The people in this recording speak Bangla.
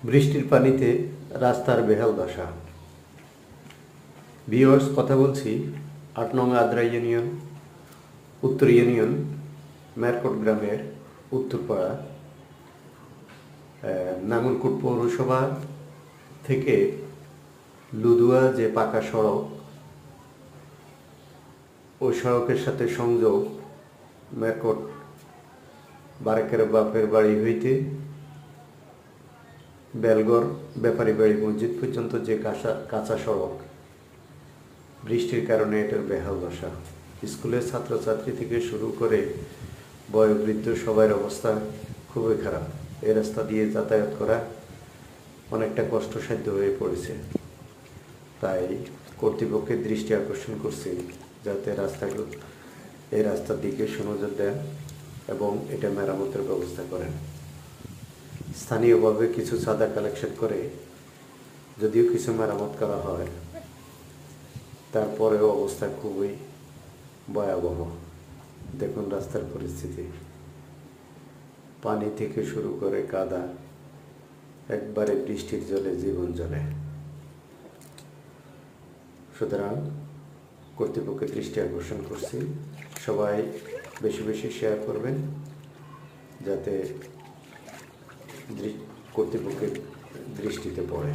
বৃষ্টির পানিতে রাস্তার বেহাল দশা। ভিউয়ার্স, কথা বলছি ৮ নং আদ্রা ইউনিয়ন, উত্তর ইউনিয়ন, মেরকোট গ্রামের উত্তরপাড়া নাঙ্গলকোট পৌরসভা থেকে লুদুয়া যে পাকা সড়ক, ওই সড়কের সাথে সংযোগ মেরকোট বারেকের বাপের বাড়ি হইতে বেলগড় ব্যাপারী বাড়ি মসজিদ পর্যন্ত যে কাঁচা সড়ক, বৃষ্টির কারণে এটার বেহাল দশা। স্কুলের ছাত্রছাত্রী থেকে শুরু করে বয়োবৃদ্ধ সবার অবস্থা খুবই খারাপ। এই রাস্তা দিয়ে যাতায়াত করা অনেকটা কষ্টসাধ্য হয়ে পড়েছে। তাই কর্তৃপক্ষের দৃষ্টি আকর্ষণ করছি যাতে এই রাস্তার দিকে সুনজর দেন এবং এটা মেরামতের ব্যবস্থা করেন। স্থানীয়ভাবে কিছু চাঁদা কালেকশন করে যদিও কিছু মেরামত করা হয়, তারপরেও অবস্থা খুবই ভয়াবহ। দেখুন রাস্তার পরিস্থিতি, পানি থেকে শুরু করে কাদা, একবারে বৃষ্টির জলে জীবন জলে। সুতরাং কর্তৃপক্ষের দৃষ্টি আকর্ষণ করছি, সবাই বেশি বেশি শেয়ার করবেন যাতে কর্তৃপক্ষের দৃষ্টিতে পড়ে।